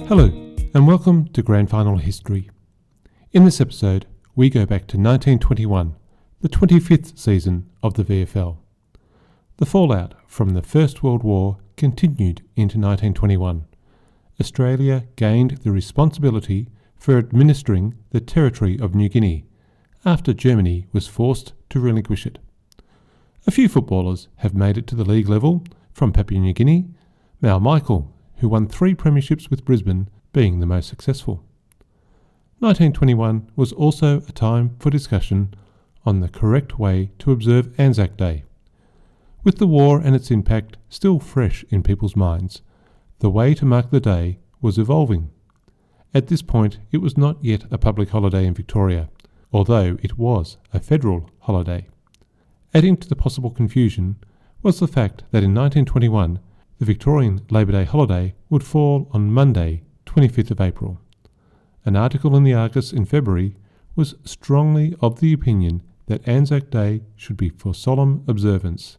Hello, and welcome to Grand Final History. In this episode, we go back to 1921, the 25th season of the VFL. The fallout from the First World War continued into 1921. Australia gained the responsibility for administering the territory of New Guinea after Germany was forced to relinquish it. A few footballers have made it to the league level, from Papua New Guinea, Mal Michael, who won 3 premierships with Brisbane, being the most successful. 1921 was also a time for discussion on the correct way to observe Anzac Day. With the war and its impact still fresh in people's minds, the way to mark the day was evolving. At this point, it was not yet a public holiday in Victoria, although it was a federal holiday. Adding to the possible confusion was the fact that in 1921, the Victorian Labor Day holiday would fall on Monday, 25th of April. An article in the Argus in February was strongly of the opinion that Anzac Day should be for solemn observance.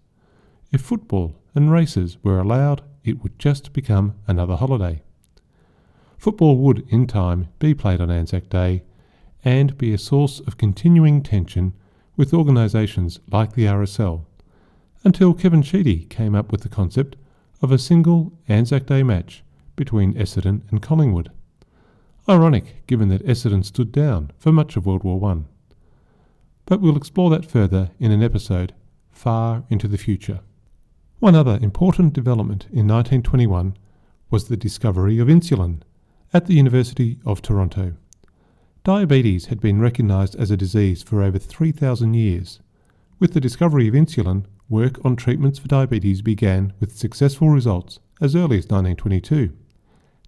If football and races were allowed, it would just become another holiday. Football would, in time, be played on Anzac Day and be a source of continuing tension with organisations like the RSL, until Kevin Sheedy came up with the concept of a single Anzac Day match between Essendon and Collingwood. Ironic, given that Essendon stood down for much of World War I. But we'll explore that further in an episode far into the future. One other important development in 1921 was the discovery of insulin at the University of Toronto. Diabetes had been recognised as a disease for over 3,000 years. With the discovery of insulin, work on treatments for diabetes began with successful results as early as 1922.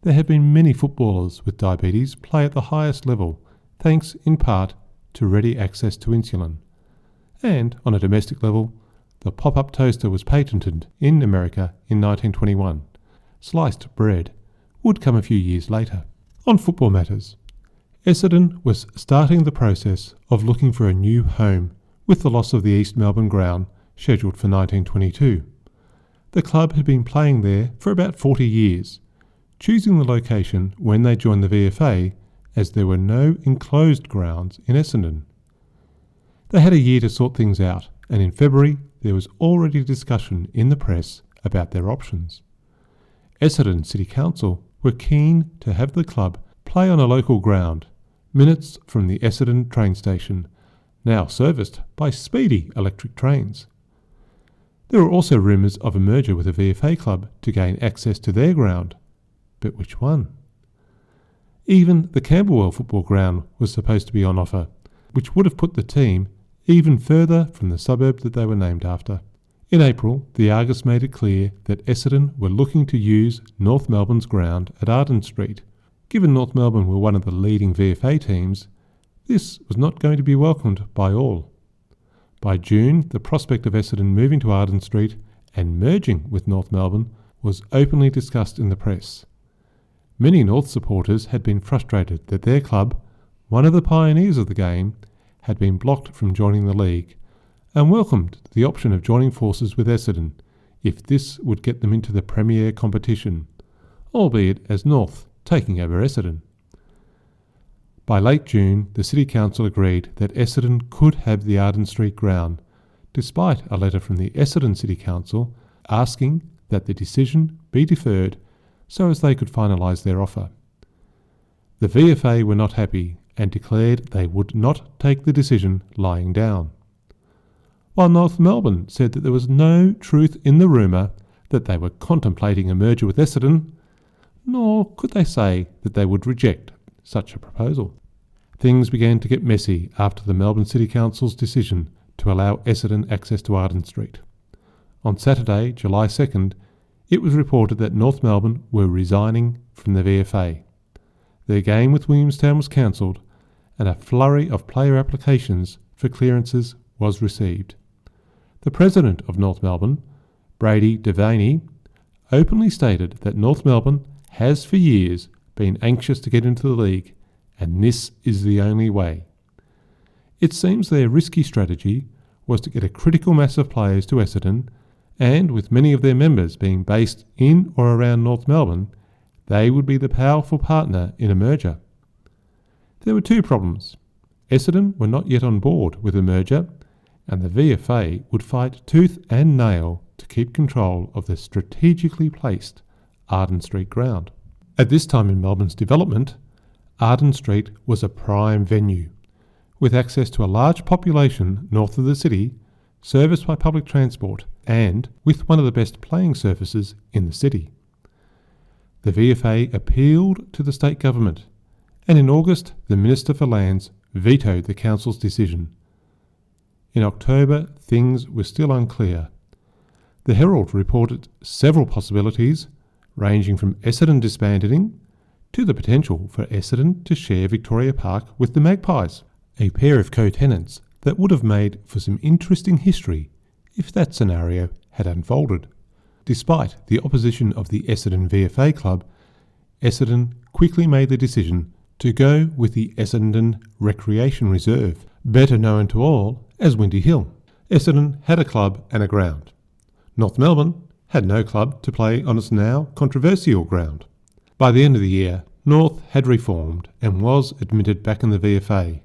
There have been many footballers with diabetes play at the highest level, thanks in part to ready access to insulin. And on a domestic level, the pop-up toaster was patented in America in 1921. Sliced bread would come a few years later. On football matters, Essendon was starting the process of looking for a new home with the loss of the East Melbourne ground scheduled for 1922. The club had been playing there for about 40 years, choosing the location when they joined the VFA as there were no enclosed grounds in Essendon. They had a year to sort things out, and in February there was already discussion in the press about their options. Essendon City Council were keen to have the club play on a local ground, minutes from the Essendon train station, now serviced by speedy electric trains. There were also rumours of a merger with a VFA club to gain access to their ground. But which one? Even the Camberwell football ground was supposed to be on offer, which would have put the team even further from the suburb that they were named after. In April, the Argus made it clear that Essendon were looking to use North Melbourne's ground at Arden Street. Given North Melbourne were one of the leading VFA teams, this was not going to be welcomed by all. By June, the prospect of Essendon moving to Arden Street and merging with North Melbourne was openly discussed in the press. Many North supporters had been frustrated that their club, one of the pioneers of the game, had been blocked from joining the league, and welcomed the option of joining forces with Essendon if this would get them into the Premier competition, albeit as North taking over Essendon. By late June, the City Council agreed that Essendon could have the Arden Street ground, despite a letter from the Essendon City Council asking that the decision be deferred so as they could finalise their offer. The VFA were not happy and declared they would not take the decision lying down, while North Melbourne said that there was no truth in the rumour that they were contemplating a merger with Essendon, nor could they say that they would reject such a proposal. Things began to get messy after the Melbourne City Council's decision to allow Essendon access to Arden Street. On Saturday, July 2nd, it was reported that North Melbourne were resigning from the VFA. Their game with Williamstown was cancelled, and a flurry of player applications for clearances was received. The president of North Melbourne, Brady Devaney, openly stated that North Melbourne has for years been anxious to get into the league, and this is the only way. It seems their risky strategy was to get a critical mass of players to Essendon, and with many of their members being based in or around North Melbourne, They would be the powerful partner in a merger. There were two problems. Essendon were not yet on board with a merger, and the VFA would fight tooth and nail to keep control of the strategically placed Arden Street ground. At this time in Melbourne's development, Arden Street was a prime venue, with access to a large population north of the city, serviced by public transport, and with one of the best playing surfaces in the city. The VFA appealed to the state government, and in August the Minister for Lands vetoed the council's decision. In October, things were still unclear. The Herald reported several possibilities, ranging from Essendon disbanding to the potential for Essendon to share Victoria Park with the Magpies, a pair of co-tenants that would have made for some interesting history if that scenario had unfolded. Despite the opposition of the Essendon VFA club, Essendon quickly made the decision to go with the Essendon Recreation Reserve, better known to all as Windy Hill. Essendon had a club and a ground. North Melbourne had no club to play on its now controversial ground. By the end of the year, North had reformed and was admitted back in the VFA,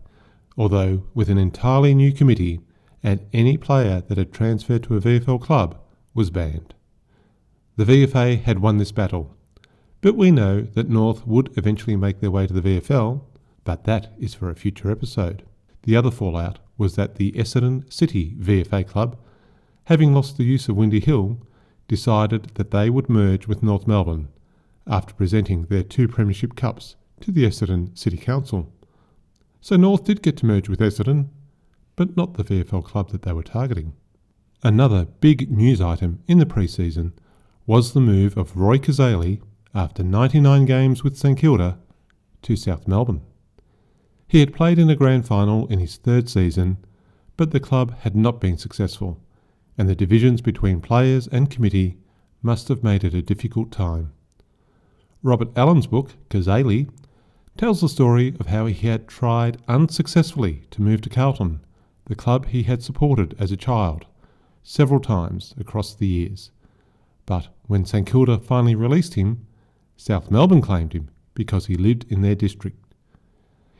although with an entirely new committee, and any player that had transferred to a VFL club was banned. The VFA had won this battle, but we know that North would eventually make their way to the VFL, but that is for a future episode. The other fallout was that the Essendon City VFA club, having lost the use of Windy Hill, decided that they would merge with North Melbourne after presenting their 2 premiership cups to the Essendon City Council. So North did get to merge with Essendon, but not the VFL club that they were targeting. Another big news item in the pre-season was the move of Roy Cazaly, after 99 games with St Kilda, to South Melbourne. He had played in a grand final in his 3rd season, but the club had not been successful, and the divisions between players and committee must have made it a difficult time. Robert Allen's book, Cazaly, tells the story of how he had tried unsuccessfully to move to Carlton, the club he had supported as a child, several times across the years. But when St Kilda finally released him, South Melbourne claimed him because he lived in their district.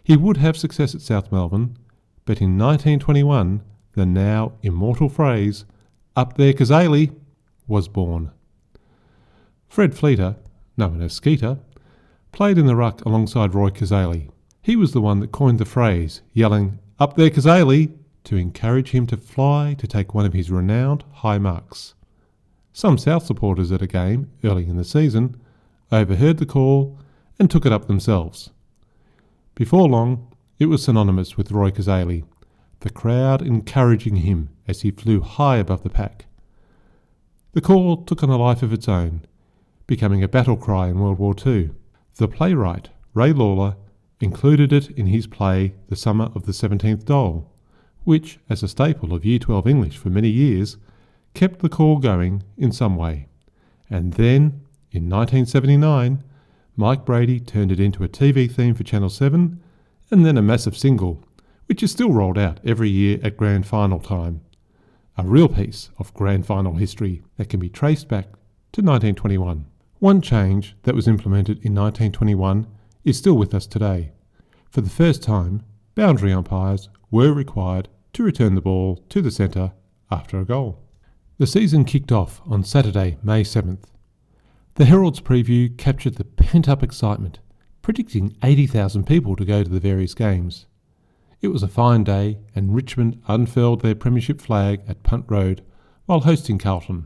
He would have success at South Melbourne, but in 1921 the now immortal phrase, "Up there Cazaly," was born. Fred Fleeter, known as Skeeter, played in the ruck alongside Roy Cazaly. He was the one that coined the phrase, yelling, "Up there Cazaly," to encourage him to fly to take one of his renowned high marks. Some South supporters at a game early in the season overheard the call and took it up themselves. Before long, it was synonymous with Roy Cazaly, the crowd encouraging him as he flew high above the pack. The call took on a life of its own, becoming a battle cry in World War II. The playwright Ray Lawler included it in his play The Summer of the 17th Doll, which, as a staple of Year 12 English for many years, kept the call going in some way. And then, in 1979, Mike Brady turned it into a TV theme for Channel 7, and then a massive single, which is still rolled out every year at Grand Final time. A real piece of Grand Final history that can be traced back to 1921. One change that was implemented in 1921 is still with us today. For the first time, boundary umpires were required to return the ball to the centre after a goal. The season kicked off on Saturday, May 7th. The Herald's preview captured the pent-up excitement, predicting 80,000 people to go to the various games. It was a fine day, and Richmond unfurled their premiership flag at Punt Road while hosting Carlton.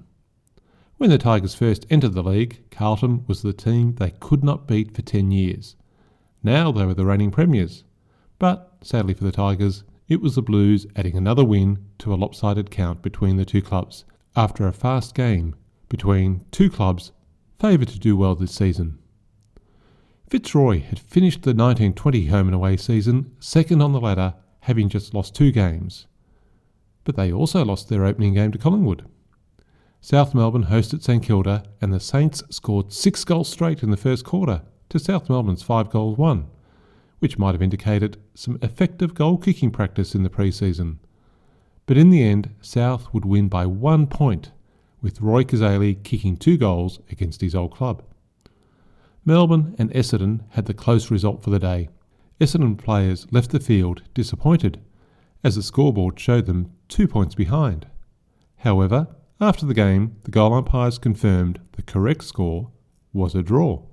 When the Tigers first entered the league, Carlton was the team they could not beat for 10 years. Now they were the reigning premiers. But, sadly for the Tigers, it was the Blues adding another win to a lopsided count between the two clubs, after a fast game between two clubs favoured to do well this season. Fitzroy had finished the 1920 home and away season second on the ladder, having just lost 2 games. But they also lost their opening game to Collingwood. South Melbourne hosted St Kilda, and the Saints scored 6 goals straight in the first quarter to South Melbourne's 5-1, which might have indicated some effective goal-kicking practice in the pre-season. But in the end, South would win by 1 point, with Roy Cazaly kicking 2 goals against his old club. Melbourne and Essendon had the close result for the day. Essendon players left the field disappointed, as the scoreboard showed them 2 points behind. However, after the game, the goal umpires confirmed the correct score was a draw.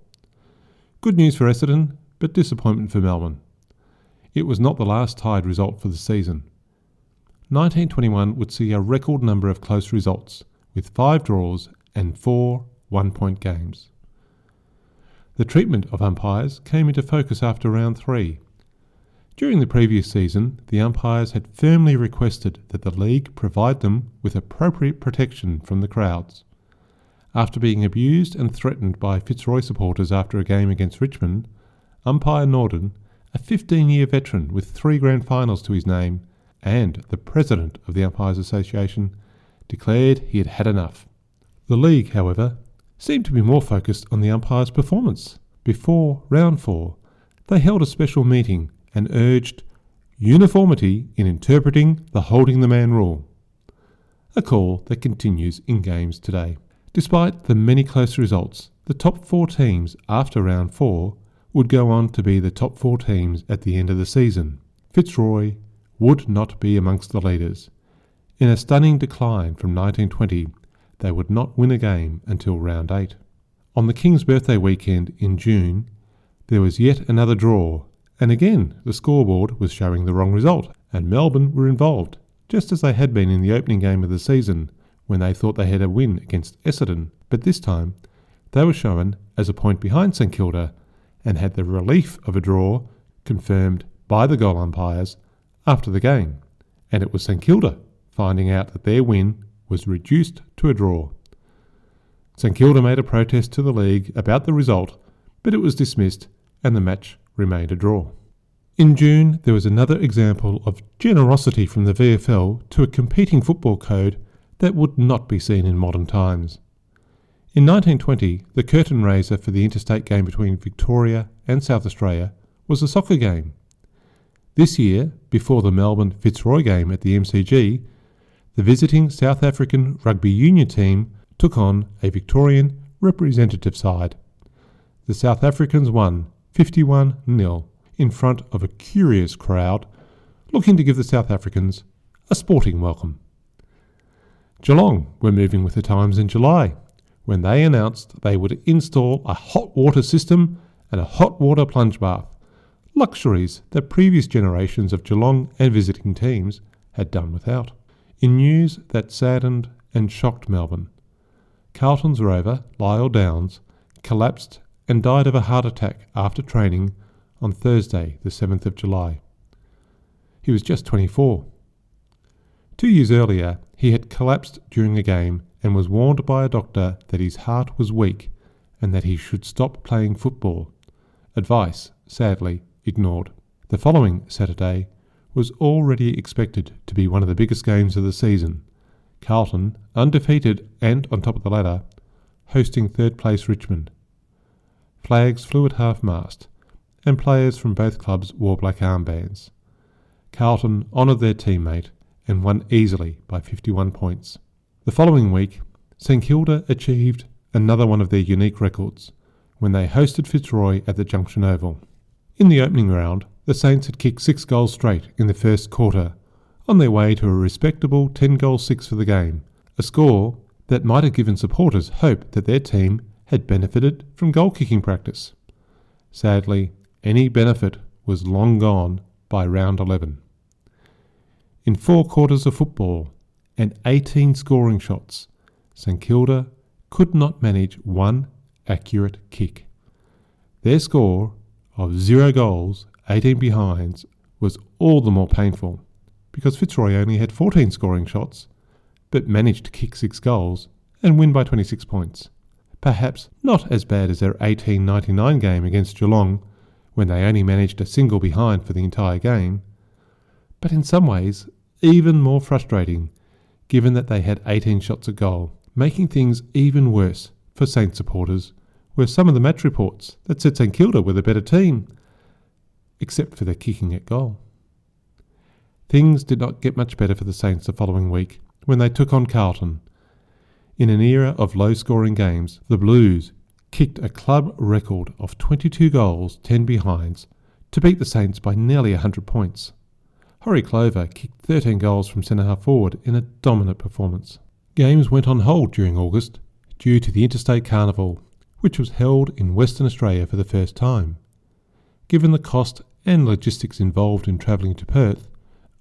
Good news for Essendon, but disappointment for Melbourne. It was not the last tied result for the season. 1921 would see a record number of close results, with 5 draws and 4 one-point games. The treatment of umpires came into focus after round 3. During the previous season, the umpires had firmly requested that the league provide them with appropriate protection from the crowds. After being abused and threatened by Fitzroy supporters after a game against Richmond, umpire Norden, a 15-year veteran with 3 grand finals to his name and the president of the Umpires Association, declared he had had enough. The league, however, seemed to be more focused on the umpire's performance. Before round 4, they held a special meeting and urged uniformity in interpreting the holding the man rule, a call that continues in games today. Despite the many close results, the top 4 teams after round 4 would go on to be the top 4 teams at the end of the season. Fitzroy would not be amongst the leaders. In a stunning decline from 1920, they would not win a game until round 8. On the King's birthday weekend in June, there was yet another draw, and again the scoreboard was showing the wrong result, and Melbourne were involved, just as they had been in the opening game of the season, when they thought they had a win against Essendon, but this time they were shown as a point behind St Kilda and had the relief of a draw confirmed by the goal umpires after the game, and it was St Kilda finding out that their win was reduced to a draw. St Kilda made a protest to the league about the result, but it was dismissed and the match remained a draw. In June, there was another example of generosity from the VFL to a competing football code that would not be seen in modern times. In 1920, the curtain raiser for the interstate game between Victoria and South Australia was a soccer game. This year, before the Melbourne Fitzroy game at the MCG, the visiting South African rugby union team took on a Victorian representative side. The South Africans won 51-0 in front of a curious crowd looking to give the South Africans a sporting welcome. Geelong were moving with the times in July when they announced they would install a hot water system and a hot water plunge bath, luxuries that previous generations of Geelong and visiting teams had done without. In news that saddened and shocked Melbourne, Carlton's rover, Lyle Downs, collapsed and died of a heart attack after training on Thursday, the 7th of July. He was just 24. 2 years earlier, he had collapsed during a game and was warned by a doctor that his heart was weak and that he should stop playing football. Advice, sadly, ignored. The following Saturday was already expected to be one of the biggest games of the season. Carlton, undefeated and on top of the ladder, hosting third place Richmond. Flags flew at half-mast, and players from both clubs wore black armbands. Carlton honoured their teammate and won easily by 51 points. The following week, St Kilda achieved another one of their unique records when they hosted Fitzroy at the Junction Oval. In the opening round, the Saints had kicked 6 goals straight in the first quarter, on their way to a respectable 10-goal 6 for the game, a score that might have given supporters hope that their team had benefited from goal-kicking practice. Sadly, any benefit was long gone by round 11. In 4 quarters of football and 18 scoring shots, St Kilda could not manage one accurate kick. Their score of 0 goals, 18 behinds, was all the more painful because Fitzroy only had 14 scoring shots but managed to kick 6 goals and win by 26 points. Perhaps not as bad as their 1899 game against Geelong when they only managed a single behind for the entire game, but in some ways even more frustrating given that they had 18 shots at goal. Making things even worse for Saints supporters were some of the match reports that said St Kilda were the better team, except for their kicking at goal. Things did not get much better for the Saints the following week when they took on Carlton. In an era of low-scoring games, the Blues kicked a club record of 22 goals, 10 behinds, to beat the Saints by nearly 100 points. Horry Clover kicked 13 goals from centre-half forward in a dominant performance. Games went on hold during August due to the Interstate Carnival, which was held in Western Australia for the first time. Given the cost and logistics involved in travelling to Perth,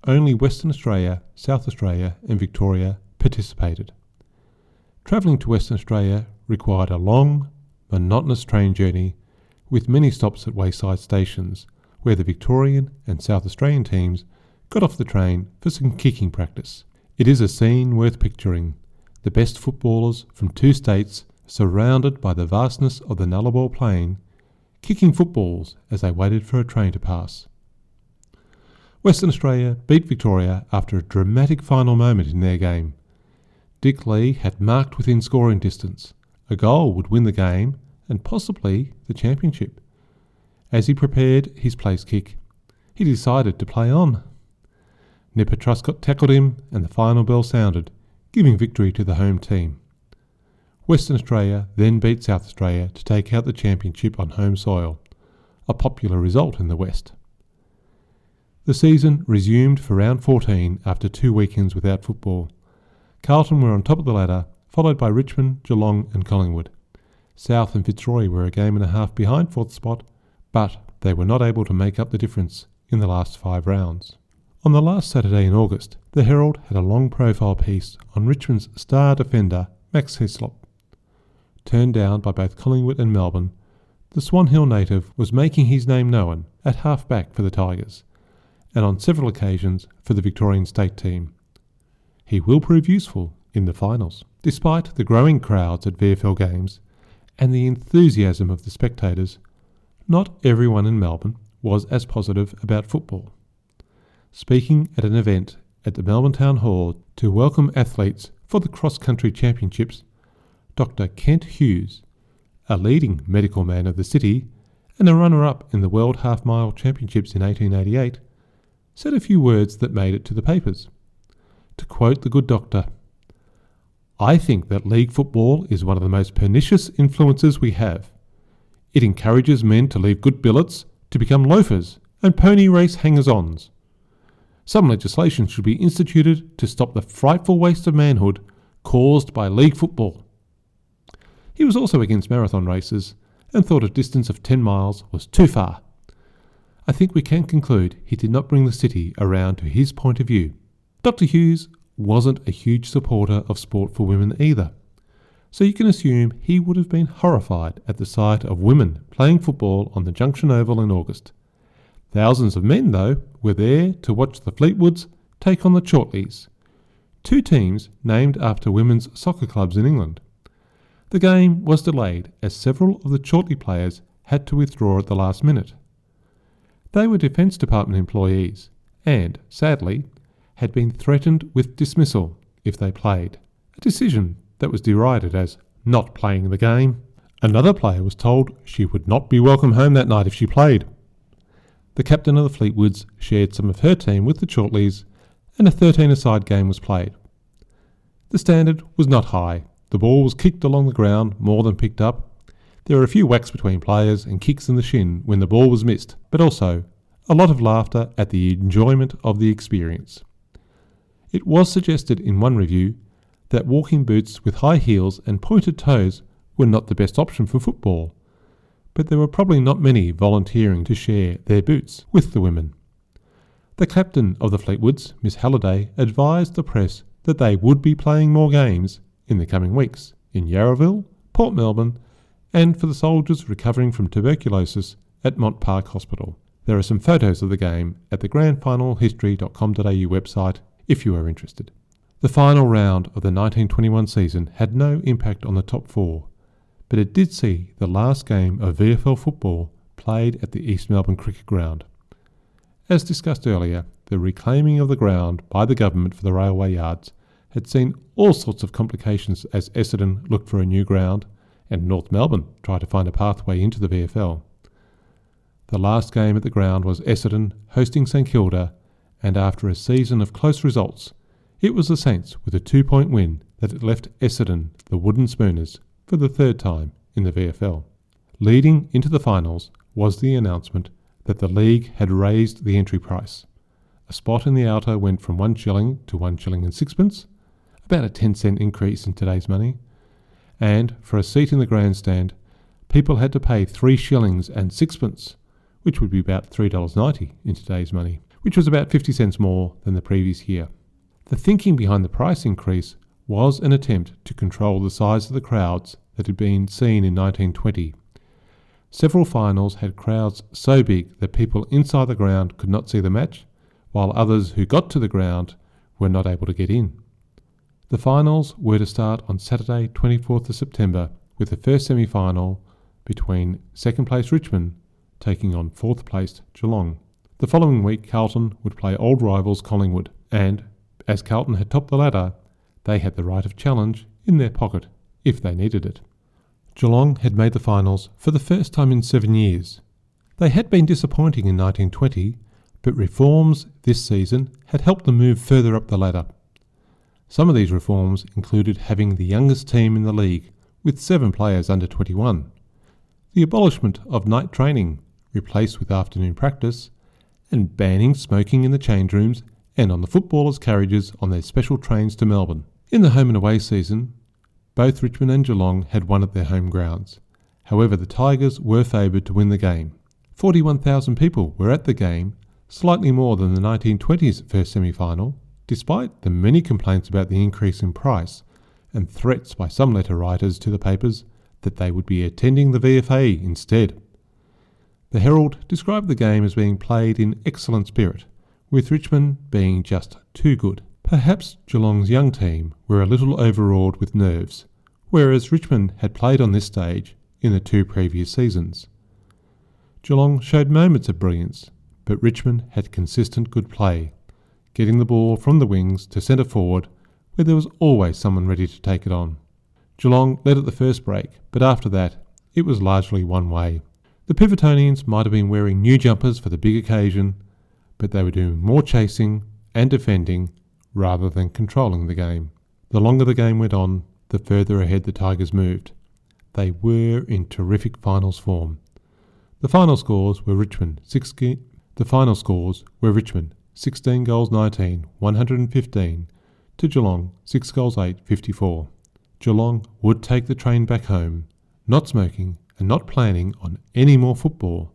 only Western Australia, South Australia and Victoria participated. Travelling to Western Australia required a long, monotonous train journey with many stops at wayside stations where the Victorian and South Australian teams got off the train for some kicking practice. It is a scene worth picturing, the best footballers from two states surrounded by the vastness of the Nullarbor Plain, kicking footballs as they waited for a train to pass. Western Australia beat Victoria after a dramatic final moment in their game. Dick Lee had marked within scoring distance. A goal would win the game and possibly the championship. As he prepared his place kick, he decided to play on. Nipper Truscott tackled him and the final bell sounded, giving victory to the home team. Western Australia then beat South Australia to take out the championship on home soil, a popular result in the West. The season resumed for round 14 after 2 weekends without football. Carlton were on top of the ladder, followed by Richmond, Geelong and Collingwood. South and Fitzroy were a game and a half behind 4th spot, but they were not able to make up the difference in the last 5 rounds. On the last Saturday in August, the Herald had a long profile piece on Richmond's star defender Max Hislop. Turned down by both Collingwood and Melbourne, the Swan Hill native was making his name known at half-back for the Tigers, and on several occasions for the Victorian state team. He will prove useful in the finals. Despite the growing crowds at VFL games and the enthusiasm of the spectators, not everyone in Melbourne was as positive about football. Speaking at an event at the Melbourne Town Hall to welcome athletes for the cross-country championships, Dr. Kent Hughes, a leading medical man of the city and a runner-up in the World Half-Mile Championships in 1888, said a few words that made it to the papers. To quote the good doctor, "I think that league football is one of the most pernicious influences we have. It encourages men to leave good billets to become loafers and pony race hangers-ons. Some legislation should be instituted to stop the frightful waste of manhood caused by league football." He was also against marathon races and thought a distance of 10 miles was too far. I think we can conclude he did not bring the city around to his point of view. Dr. Hughes wasn't a huge supporter of sport for women either, so you can assume he would have been horrified at the sight of women playing football on the Junction Oval in August. Thousands of men, though, were there to watch the Fleetwoods take on the Chortleys, 2 teams named after women's soccer clubs in England. The game was delayed as several of the Chortley players had to withdraw at the last minute. They were Defence Department employees and, sadly, had been threatened with dismissal if they played, a decision that was derided as not playing the game. Another player was told she would not be welcome home that night if she played. The captain of the Fleetwoods shared some of her team with the Chortleys, and a 13-a-side game was played. The standard was not high. The ball was kicked along the ground more than picked up. There were a few whacks between players and kicks in the shin when the ball was missed, but also a lot of laughter at the enjoyment of the experience. It was suggested in one review that walking boots with high heels and pointed toes were not the best option for football, but there were probably not many volunteering to share their boots with the women. The captain of the Fleetwoods, Miss Halliday, advised the press that they would be playing more games in the coming weeks in Yarraville, Port Melbourne, and for the soldiers recovering from tuberculosis at Mont Park Hospital. There are some photos of the game at the grandfinalhistory.com.au website if you are interested. The final round of the 1921 season had no impact on the top 4, but it did see the last game of VFL football played at the East Melbourne Cricket Ground. As discussed earlier, the reclaiming of the ground by the government for the railway yards had seen all sorts of complications as Essendon looked for a new ground and North Melbourne tried to find a pathway into the VFL. The last game at the ground was Essendon hosting St Kilda, and after a season of close results, it was the Saints with a 2-point win that left Essendon the Wooden Spooners for the 3rd time in the VFL. Leading into the finals was the announcement that the league had raised the entry price. A spot in the outer went from 1 shilling to 1 shilling and sixpence, about a 10-cent increase in today's money, and for a seat in the grandstand, people had to pay 3 shillings and sixpence, which would be about $3.90 in today's money, which was about 50 cents more than the previous year. The thinking behind the price increase was an attempt to control the size of the crowds that had been seen in 1920. Several finals had crowds so big that people inside the ground could not see the match, while others who got to the ground were not able to get in. The finals were to start on Saturday 24th of September with the first semi-final between second place Richmond taking on fourth placed Geelong. The following week Carlton would play old rivals Collingwood, and as Carlton had topped the ladder, they had the right of challenge in their pocket if they needed it. Geelong had made the finals for the first time in 7 years. They had been disappointing in 1920, but reforms this season had helped them move further up the ladder. Some of these reforms included having the youngest team in the league, with 7 players under 21, the abolishment of night training, replaced with afternoon practice, and banning smoking in the change rooms and on the footballers' carriages on their special trains to Melbourne. In the home and away season, both Richmond and Geelong had won at their home grounds. However, the Tigers were favoured to win the game. 41,000 people were at the game, slightly more than the 1920s first semi-final, despite the many complaints about the increase in price and threats by some letter writers to the papers that they would be attending the VFA instead. The Herald described the game as being played in excellent spirit, with Richmond being just too good. Perhaps Geelong's young team were a little overawed with nerves, whereas Richmond had played on this stage in the 2 previous seasons. Geelong showed moments of brilliance, but Richmond had consistent good play, getting the ball from the wings to centre forward, where there was always someone ready to take it on. Geelong led at the first break, but after that, it was largely one way. The Pivotonians might have been wearing new jumpers for the big occasion, but they were doing more chasing and defending rather than controlling the game. The longer the game went on, the further ahead the Tigers moved. They were in terrific finals form. The final scores were Richmond 16 goals 19, 115 to Geelong 6 goals 8, 54. Geelong would take the train back home, not smoking and not planning on any more football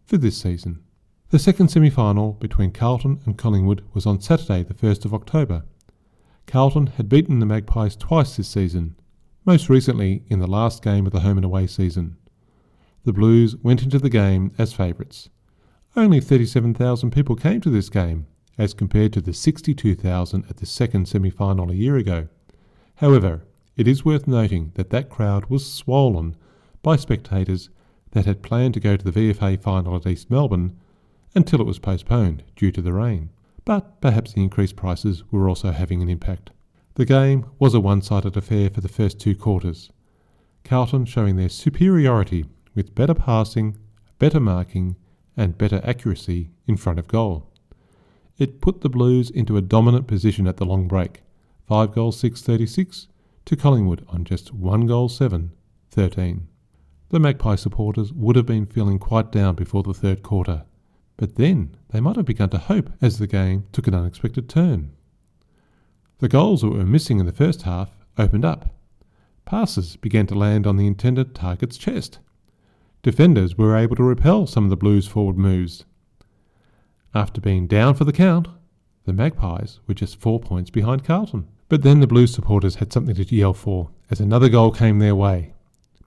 for this season. The second semi-final between Carlton and Collingwood was on Saturday the 1st of October. Carlton had beaten the Magpies twice this season, most recently in the last game of the home and away season. The Blues went into the game as favourites. Only 37,000 people came to this game, as compared to the 62,000 at the second semi-final a year ago. However, it is worth noting that that crowd was swollen by spectators that had planned to go to the VFA final at East Melbourne until it was postponed due to the rain. But perhaps the increased prices were also having an impact. The game was a one-sided affair for the first 2 quarters, Carlton showing their superiority with better passing, better marking and better accuracy in front of goal. It put the Blues into a dominant position at the long break, 5 goals 6, 36 to Collingwood on just 1 goal 7, 13. The Magpie supporters would have been feeling quite down before the third quarter, but then they might have begun to hope as the game took an unexpected turn. The goals that were missing in the first half opened up. Passes began to land on the intended target's chest. Defenders were able to repel some of the Blues' forward moves. After being down for the count, the Magpies were just 4 points behind Carlton. But then the Blues supporters had something to yell for as another goal came their way.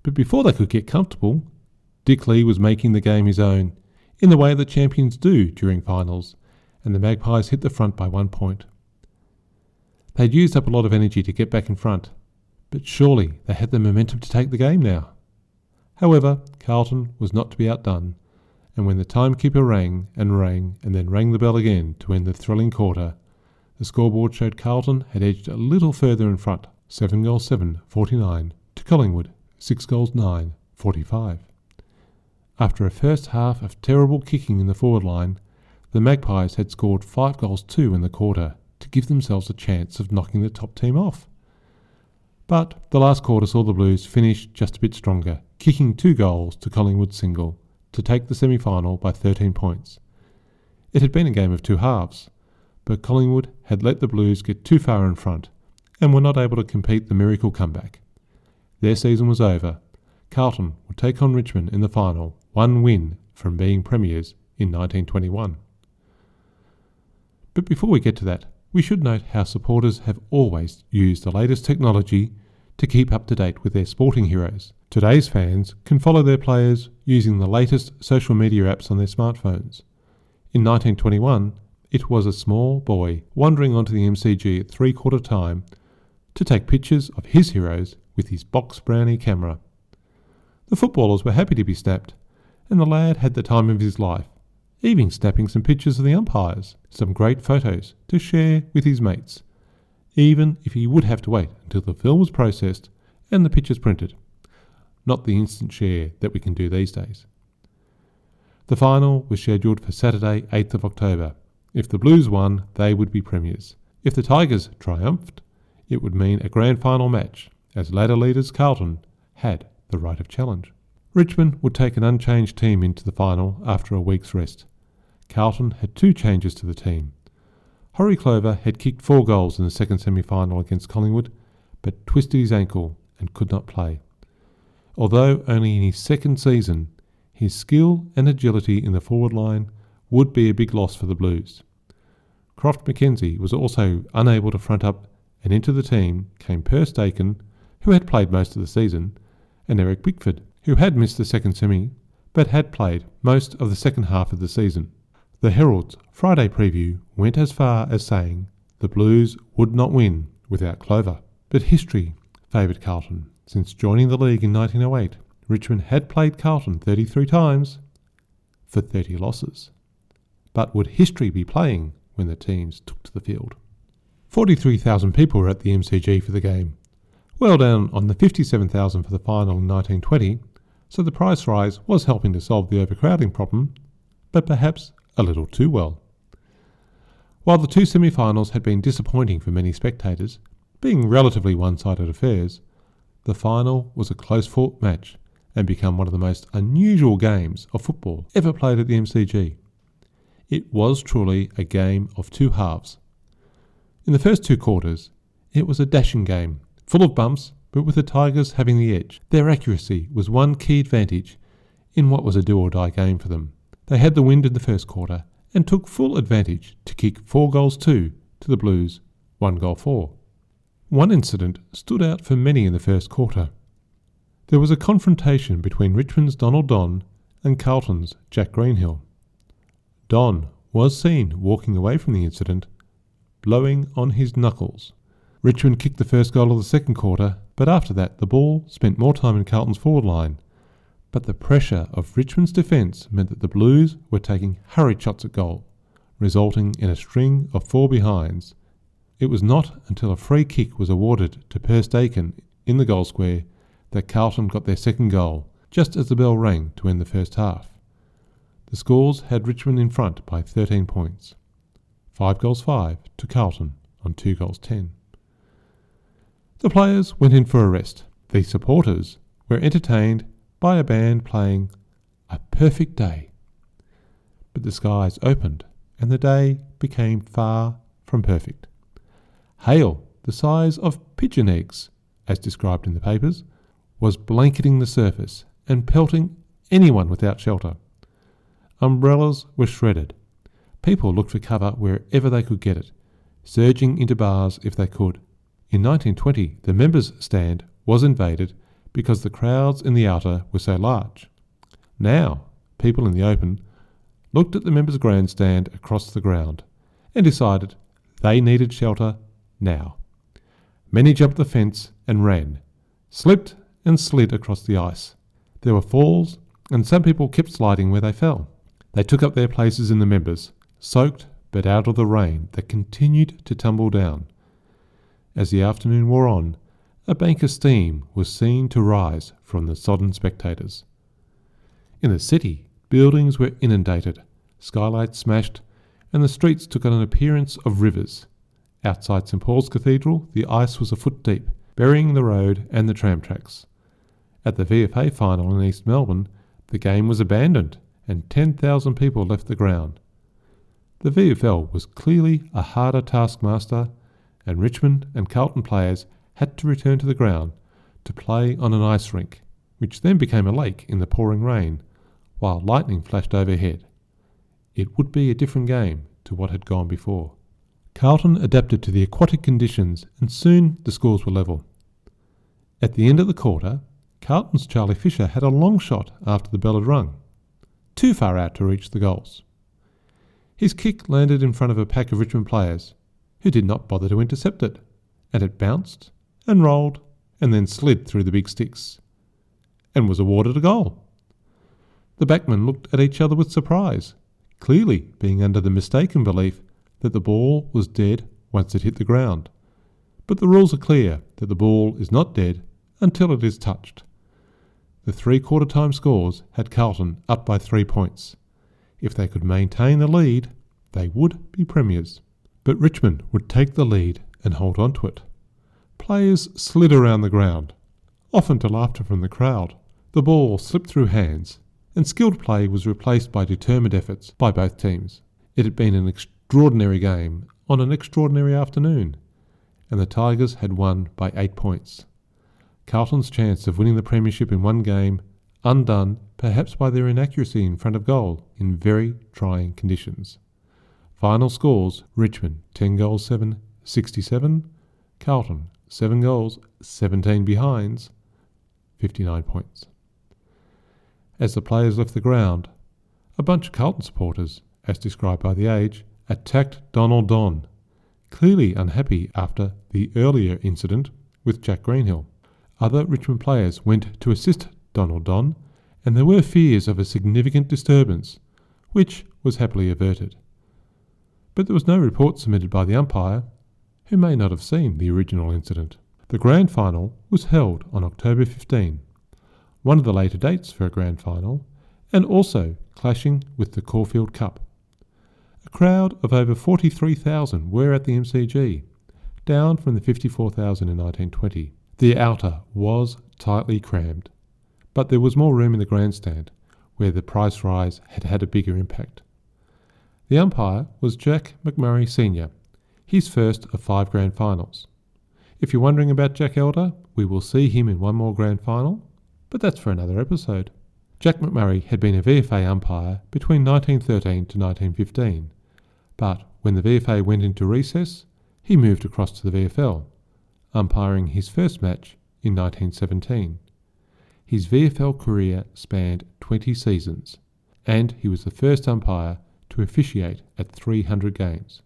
But before they could get comfortable, Dick Lee was making the game his own, in the way that champions do during finals, and the Magpies hit the front by 1 point. They'd used up a lot of energy to get back in front, but surely they had the momentum to take the game now. However, Carlton was not to be outdone, and when the timekeeper rang and then rang the bell again to end the thrilling quarter, the scoreboard showed Carlton had edged a little further in front, 7 goals 7, 49, to Collingwood, 6 goals 9, 45. After a first half of terrible kicking in the forward line, the Magpies had scored 5 goals 2 in the quarter to give themselves a chance of knocking the top team off. But the last quarter saw the Blues finish just a bit stronger, kicking 2 goals to Collingwood's single to take the semi-final by 13 points. It had been a game of 2 halves, but Collingwood had let the Blues get too far in front and were not able to compete the miracle comeback. Their season was over. Carlton would take on Richmond in the final, 1 win from being premiers in 1921. But before we get to that, we should note how supporters have always used the latest technology to keep up to date with their sporting heroes. Today's fans can follow their players using the latest social media apps on their smartphones. In 1921, it was a small boy wandering onto the MCG at 3/4 time to take pictures of his heroes with his box brownie camera. The footballers were happy to be snapped, and the lad had the time of his life, even snapping some pictures of the umpires, some great photos to share with his mates, even if he would have to wait until the film was processed and the pictures printed. Not the instant share that we can do these days. The final was scheduled for Saturday, 8th of October. If the Blues won, they would be premiers. If the Tigers triumphed, it would mean a grand final match, as ladder leaders Carlton had the right of challenge. Richmond would take an unchanged team into the final after a week's rest. Carlton had 2 changes to the team. Horry Clover had kicked 4 goals in the second semi-final against Collingwood, but twisted his ankle and could not play. Although only in his second season, his skill and agility in the forward line would be a big loss for the Blues. Croft McKenzie was also unable to front up, and into the team came Perth Dakin, who had played most of the season, and Eric Bickford, who had missed the second semi, but had played most of the second half of the season. The Herald's Friday preview went as far as saying the Blues would not win without Clover. But history favoured Carlton. Since joining the league in 1908, Richmond had played Carlton 33 times for 30 losses. But would history be playing when the teams took to the field? 43,000 people were at the MCG for the game, well down on the 57,000 for the final in 1920, so the price rise was helping to solve the overcrowding problem, but perhaps a little too well. While the 2 semi-finals had been disappointing for many spectators, being relatively one-sided affairs, the final was a close-fought match and became one of the most unusual games of football ever played at the MCG. It was truly a game of 2 halves. In the first 2 quarters, it was a dashing game, full of bumps, but with the Tigers having the edge. Their accuracy was one key advantage in what was a do-or-die game for them. They had the wind in the first quarter and took full advantage to kick 4 goals 2 to the Blues, 1 goal 4. One incident stood out for many in the first quarter. There was a confrontation between Richmond's Donald Don and Carlton's Jack Greenhill. Don was seen walking away from the incident, blowing on his knuckles. Richmond kicked the first goal of the second quarter, but after that the ball spent more time in Carlton's forward line. But the pressure of Richmond's defence meant that the Blues were taking hurried shots at goal, resulting in a string of 4 behinds. It was not until a free kick was awarded to Perth Dakin in the goal square that Carlton got their second goal, just as the bell rang to end the first half. The scores had Richmond in front by 13 points. 5 goals 5 to Carlton on 2 goals 10. The players went in for a rest. The supporters were entertained by a band playing A Perfect Day. But the skies opened and the day became far from perfect. Hail, the size of pigeon eggs, as described in the papers, was blanketing the surface and pelting anyone without shelter. Umbrellas were shredded. People looked for cover wherever they could get it, surging into bars if they could. In 1920, the Members Stand was invaded because the crowds in the outer were so large. Now, people in the open looked at the Members' Grandstand across the ground and decided they needed shelter now. Many jumped the fence and ran, slipped and slid across the ice. There were falls, and some people kept sliding where they fell. They took up their places in the Members, soaked but out of the rain that continued to tumble down. As the afternoon wore on, a bank of steam was seen to rise from the sodden spectators. In the city, buildings were inundated, skylights smashed, and the streets took on an appearance of rivers. Outside St Paul's Cathedral, the ice was a foot deep, burying the road and the tram tracks. At the VFA final in East Melbourne, the game was abandoned and 10,000 people left the ground. The VFL was clearly a harder taskmaster, and Richmond and Carlton players had to return to the ground to play on an ice rink, which then became a lake in the pouring rain, while lightning flashed overhead. It would be a different game to what had gone before. Carlton adapted to the aquatic conditions, and soon the scores were level. At the end of the quarter, Carlton's Charlie Fisher had a long shot after the bell had rung, too far out to reach the goals. His kick landed in front of a pack of Richmond players, who did not bother to intercept it, and it bounced and rolled and then slid through the big sticks, and was awarded a goal. The backmen looked at each other with surprise, clearly being under the mistaken belief that the ball was dead once it hit the ground. But the rules are clear that the ball is not dead until it is touched. The three-quarter time scores had Carlton up by 3 points. If they could maintain the lead, they would be premiers. But Richmond would take the lead and hold on to it. Players slid around the ground, often to laughter from the crowd. The ball slipped through hands, and skilled play was replaced by determined efforts by both teams. It had been an extraordinary game on an extraordinary afternoon, and the Tigers had won by 8 points. Carlton's chance of winning the premiership in one game undone perhaps by their inaccuracy in front of goal in very trying conditions. Final scores: Richmond 10 goals 7, 67, Carlton 7 goals, 17 behinds, 59 points. As the players left the ground, a bunch of Carlton supporters, as described by The Age, attacked Donald Don, clearly unhappy after the earlier incident with Jack Greenhill. Other Richmond players went to assist Donald Don, and there were fears of a significant disturbance, which was happily averted. But there was no report submitted by the umpire, who may not have seen the original incident. The grand final was held on October 15, one of the later dates for a grand final, and also clashing with the Caulfield Cup. A crowd of over 43,000 were at the MCG, down from the 54,000 in 1920. The outer was tightly crammed, but there was more room in the grandstand, where the price rise had had a bigger impact. The umpire was Jack McMurray Sr., his first of 5 grand finals. If you're wondering about Jack Elder, we will see him in one more grand final, but that's for another episode. Jack McMurray had been a VFA umpire between 1913 to 1915, but when the VFA went into recess, he moved across to the VFL, umpiring his first match in 1917. His VFL career spanned 20 seasons, and he was the first umpire to officiate at 300 games.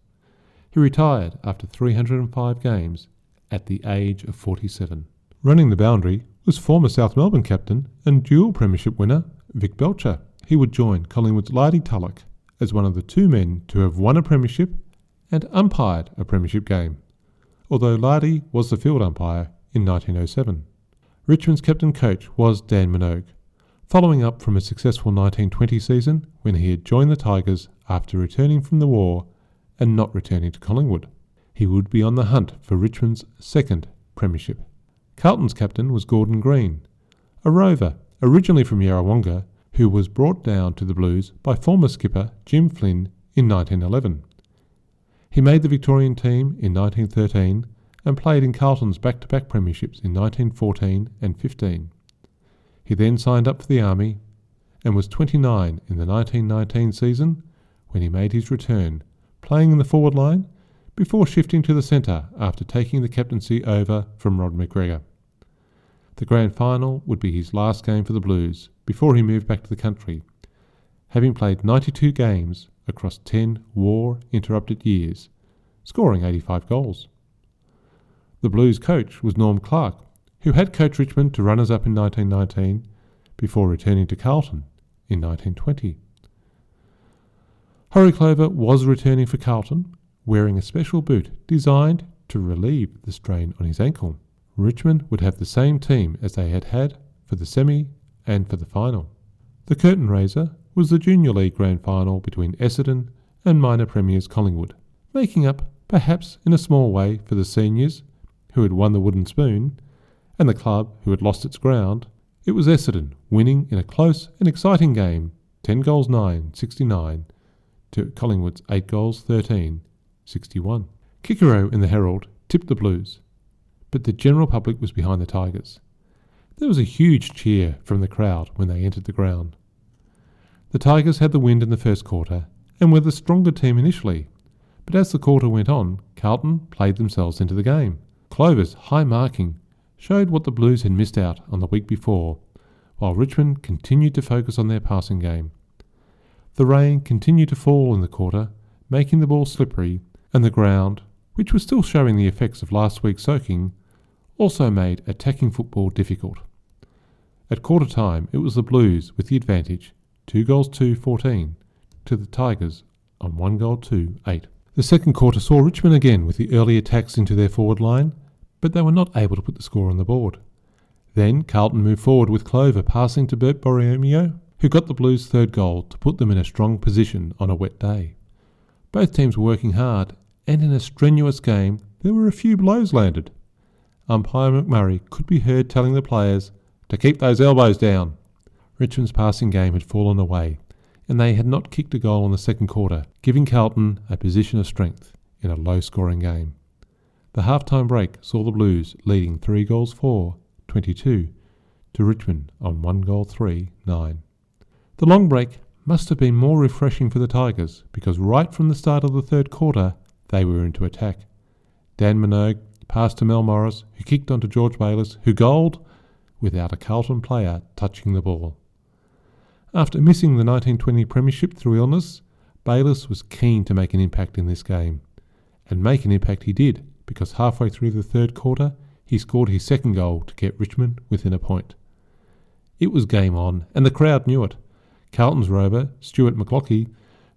He retired after 305 games at the age of 47. Running the boundary was former South Melbourne captain and dual premiership winner Vic Belcher. He would join Collingwood's Lardy Tulloch as one of the 2 men to have won a premiership and umpired a premiership game, although Lardy was the field umpire in 1907. Richmond's captain-coach was Dan Minogue, following up from a successful 1920 season when he had joined the Tigers after returning from the war and not returning to Collingwood. He would be on the hunt for Richmond's second premiership. Carlton's captain was Gordon Green, a rover originally from Yarrawonga who was brought down to the Blues by former skipper Jim Flynn in 1911. He made the Victorian team in 1913 and played in Carlton's back-to-back premierships in 1914 and 15. He then signed up for the Army and was 29 in the 1919 season when he made his return, playing in the forward line before shifting to the centre after taking the captaincy over from Rod McGregor. The grand final would be his last game for the Blues before he moved back to the country, having played 92 games across 10 war-interrupted years, scoring 85 goals. The Blues coach was Norm Clark, who had coached Richmond to runners-up in 1919 before returning to Carlton in 1920. Horroclover was returning for Carlton, wearing a special boot designed to relieve the strain on his ankle. Richmond would have the same team as they had had for the semi and for the final. The curtain raiser was the Junior League Grand Final between Essendon and minor premiers Collingwood, making up, perhaps in a small way, for the seniors, who had won the wooden spoon, And the club, who had lost its ground, it was Essendon, winning in a close and exciting game, 10 goals 9, 69, to Collingwood's 8 goals 13, 61. Kikero in the Herald tipped the Blues, but the general public was behind the Tigers. There was a huge cheer from the crowd when they entered the ground. The Tigers had the wind in the first quarter and were the stronger team initially, but as the quarter went on, Carlton played themselves into the game. Clover's high marking showed what the Blues had missed out on the week before, while Richmond continued to focus on their passing game. The rain continued to fall in the quarter, making the ball slippery, and the ground, which was still showing the effects of last week's soaking, also made attacking football difficult. At quarter time, it was the Blues with the advantage, 2 goals 2-14, to the Tigers on 1 goal 2-8. The second quarter saw Richmond again with the early attacks into their forward line, but they were not able to put the score on the board. Then Carlton moved forward with Clover passing to Bert Borromeo, who got the Blues' third goal to put them in a strong position on a wet day. Both teams were working hard, and in a strenuous game there were a few blows landed. Umpire McMurray could be heard telling the players to keep those elbows down. Richmond's passing game had fallen away, and they had not kicked a goal in the second quarter, giving Carlton a position of strength in a low-scoring game. The half-time break saw the Blues leading 3 goals 4-22 to Richmond on 1 goal 3-9. The long break must have been more refreshing for the Tigers because right from the start of the third quarter they were into attack. Dan Minogue passed to Mel Morris, who kicked onto George Bayliss, who goaled without a Carlton player touching the ball. After missing the 1920 premiership through illness, Bayliss was keen to make an impact in this game. And make an impact he did, because halfway through the third quarter, he scored his second goal to get Richmond within a point. It was game on, and the crowd knew it. Carlton's rover, Stuart McLauchie,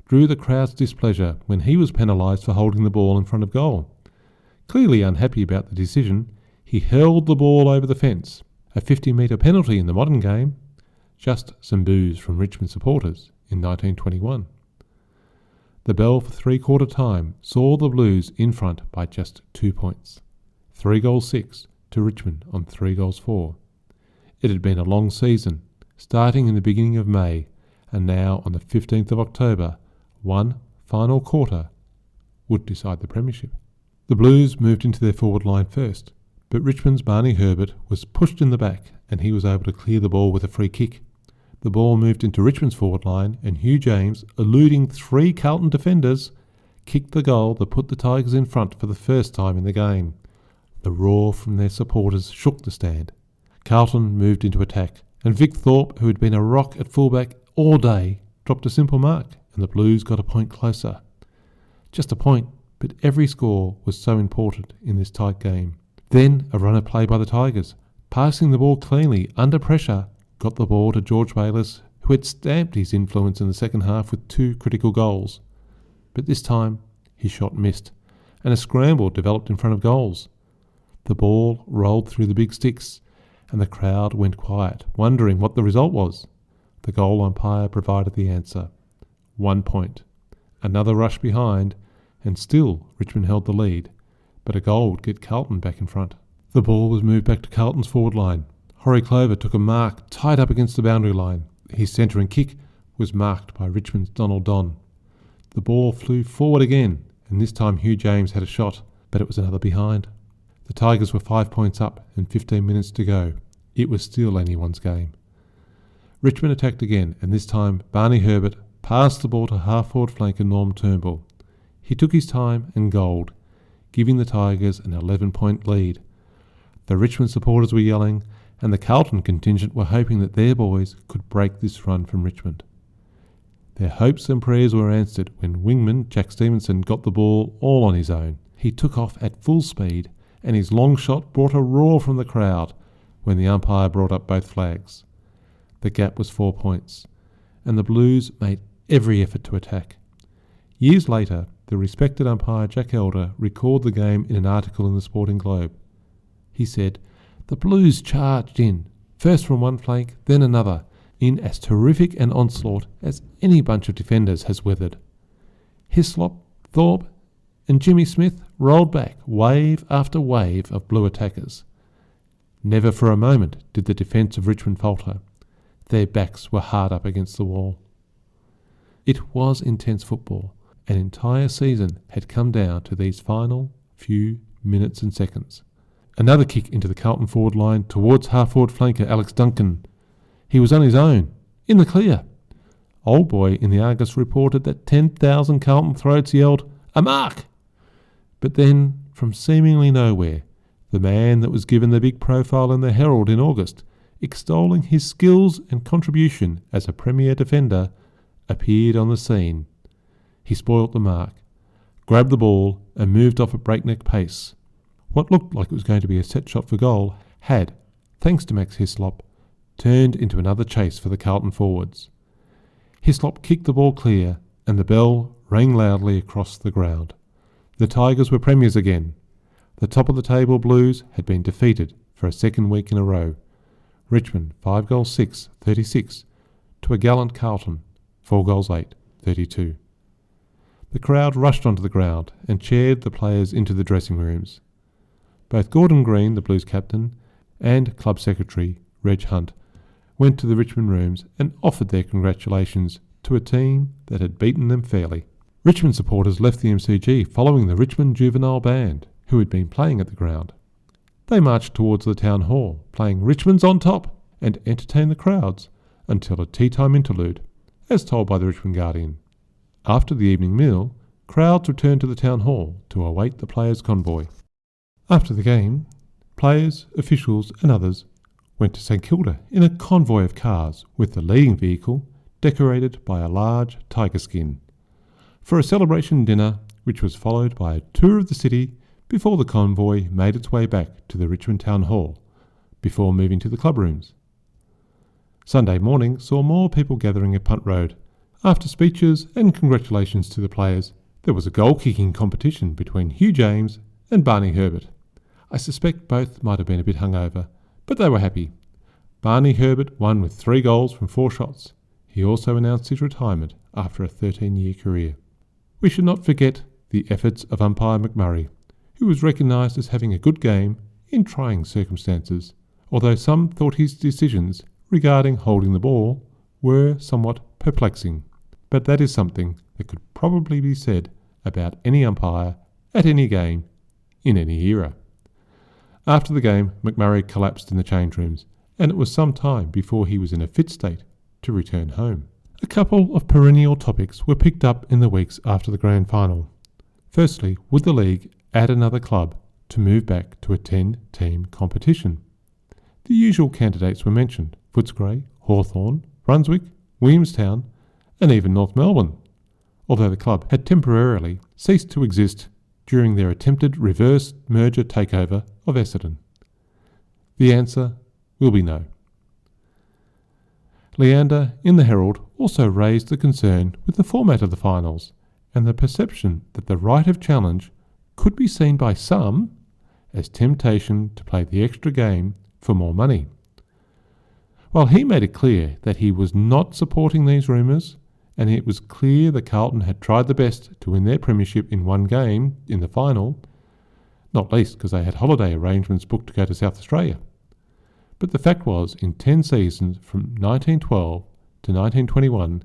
drew the crowd's displeasure when he was penalised for holding the ball in front of goal. Clearly unhappy about the decision, he hurled the ball over the fence, a 50-metre penalty in the modern game, just some boos from Richmond supporters in 1921. The bell for three-quarter time saw the Blues in front by just 2 points, 3 goals 6 to Richmond on 3 goals 4. It had been a long season, starting in the beginning of May, and now on the 15th of October, one final quarter would decide the premiership. The Blues moved into their forward line first, but Richmond's Barney Herbert was pushed in the back and he was able to clear the ball with a free kick. The ball moved into Richmond's forward line and Hugh James, eluding 3 Carlton defenders, kicked the goal that put the Tigers in front for the first time in the game. The roar from their supporters shook the stand. Carlton moved into attack, and Vic Thorpe, who had been a rock at fullback all day, dropped a simple mark, and the Blues got a point closer. Just a point, but every score was so important in this tight game. Then a runner play by the Tigers, passing the ball cleanly under pressure, got the ball to George Bayliss, who had stamped his influence in the second half with 2 critical goals. But this time his shot missed, and a scramble developed in front of goals. The ball rolled through the big sticks, and the crowd went quiet, wondering what the result was. The goal umpire provided the answer. 1 point. Another rush behind, and still Richmond held the lead, but a goal would get Carlton back in front. The ball was moved back to Carlton's forward line. Horry Clover took a mark tied up against the boundary line. His centering kick was marked by Richmond's Donald Don. The ball flew forward again, and this time Hugh James had a shot, but it was another behind. The Tigers were 5 points up and 15 minutes to go. It was still anyone's game. Richmond attacked again, and this time Barney Herbert passed the ball to half-forward flanker Norm Turnbull. He took his time and goaled, giving the Tigers an 11-point lead. The Richmond supporters were yelling, and the Carlton contingent were hoping that their boys could break this run from Richmond. Their hopes and prayers were answered when wingman Jack Stevenson got the ball all on his own. He took off at full speed, and his long shot brought a roar from the crowd when the umpire brought up both flags. The gap was 4 points, and the Blues made every effort to attack. Years later, the respected umpire Jack Elder recalled the game in an article in the Sporting Globe. He said, "The Blues charged in, first from one flank, then another, in as terrific an onslaught as any bunch of defenders has weathered. Hislop, Thorpe and Jimmy Smith rolled back wave after wave of Blue attackers. Never for a moment did the defence of Richmond falter. Their backs were hard up against the wall. It was intense football. An entire season had come down to these final few minutes and seconds. Another kick into the Carlton forward line towards half-forward flanker Alex Duncan. He was on his own, in the clear. Old Boy in the Argus reported that 10,000 Carlton throats yelled, "A mark!" But then, from seemingly nowhere, the man that was given the big profile in the Herald in August, extolling his skills and contribution as a premier defender, appeared on the scene. He spoilt the mark, grabbed the ball and moved off at breakneck pace. What looked like it was going to be a set shot for goal had, thanks to Max Hislop, turned into another chase for the Carlton forwards. Hislop kicked the ball clear and the bell rang loudly across the ground. The Tigers were premiers again. The top-of-the-table Blues had been defeated for a second week in a row. Richmond 5-6, 36, to a gallant Carlton 4-8, 32. The crowd rushed onto the ground and cheered the players into the dressing rooms. Both Gordon Green, the Blues captain, and club secretary Reg Hunt went to the Richmond rooms and offered their congratulations to a team that had beaten them fairly. Richmond supporters left the MCG following the Richmond Juvenile Band, who had been playing at the ground. They marched towards the town hall, playing Richmond's on Top, and entertained the crowds until a tea-time interlude, as told by the Richmond Guardian. After the evening meal, crowds returned to the town hall to await the players' convoy. After the game, players, officials and others went to St Kilda in a convoy of cars, with the leading vehicle decorated by a large tiger skin, for a celebration dinner which was followed by a tour of the city before the convoy made its way back to the Richmond Town Hall, before moving to the club rooms. Sunday morning saw more people gathering at Punt Road. After speeches and congratulations to the players, there was a goal-kicking competition between Hugh James and Barney Herbert. I suspect both might have been a bit hungover, but they were happy. Barney Herbert won with 3 goals from 4 shots. He also announced his retirement after a 13-year career. We should not forget the efforts of umpire McMurray, who was recognised as having a good game in trying circumstances, although some thought his decisions regarding holding the ball were somewhat perplexing. But that is something that could probably be said about any umpire at any game in any era. After the game, McMurray collapsed in the change rooms, and it was some time before he was in a fit state to return home. A couple of perennial topics were picked up in the weeks after the grand final. Firstly, would the league add another club to move back to a 10-team competition? The usual candidates were mentioned: Footscray, Hawthorn, Brunswick, Williamstown, and even North Melbourne, although the club had temporarily ceased to exist during their attempted reverse merger takeover of Essendon. The answer will be no. Leander in the Herald also raised the concern with the format of the finals and the perception that the right of challenge could be seen by some as temptation to play the extra game for more money. While he made it clear that he was not supporting these rumours, and it was clear that Carlton had tried the best to win their premiership in one game in the final, not least because they had holiday arrangements booked to go to South Australia. But the fact was, in 10 seasons from 1912 to 1921,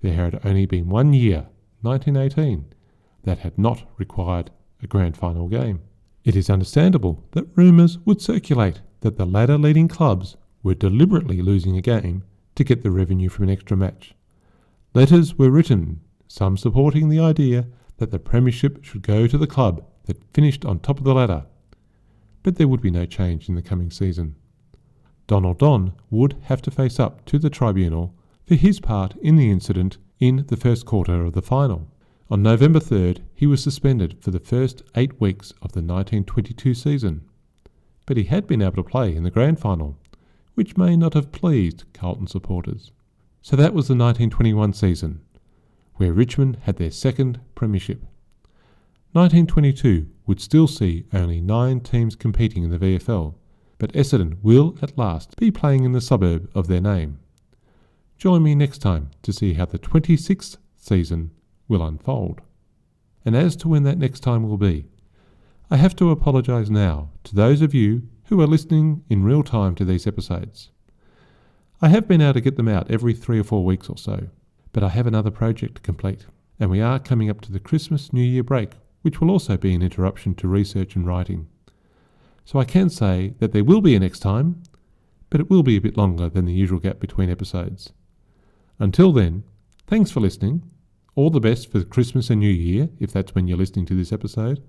there had only been 1 year, 1918, that had not required a grand final game. It is understandable that rumours would circulate that the ladder-leading clubs were deliberately losing a game to get the revenue from an extra match. Letters were written, some supporting the idea that the premiership should go to the club that finished on top of the ladder. But there would be no change in the coming season. Donald Don would have to face up to the tribunal for his part in the incident in the first quarter of the final. On November 3rd, he was suspended for the first 8 weeks of the 1922 season. But he had been able to play in the grand final, which may not have pleased Carlton supporters. So that was the 1921 season, where Richmond had their second premiership. 1922 would still see only 9 teams competing in the VFL, but Essendon will at last be playing in the suburb of their name. Join me next time to see how the 26th season will unfold. And as to when that next time will be, I have to apologise now to those of you who are listening in real time to these episodes. I have been able to get them out every 3 or 4 weeks or so, but I have another project to complete, and we are coming up to the Christmas New Year break, which will also be an interruption to research and writing. So I can say that there will be a next time, but it will be a bit longer than the usual gap between episodes. Until then, thanks for listening. All the best for Christmas and New Year, if that's when you're listening to this episode,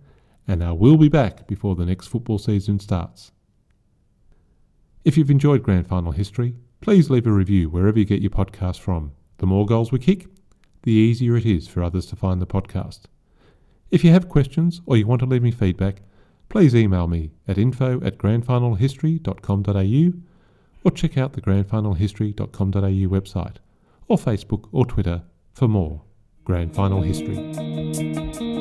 and I will be back before the next football season starts. If you've enjoyed Grand Final history, please leave a review wherever you get your podcast from. The more goals we kick, the easier it is for others to find the podcast. If you have questions or you want to leave me feedback, please email me at info@grandfinalhistory.com.au or check out the grandfinalhistory.com.au website or Facebook or Twitter for more Grand Final history.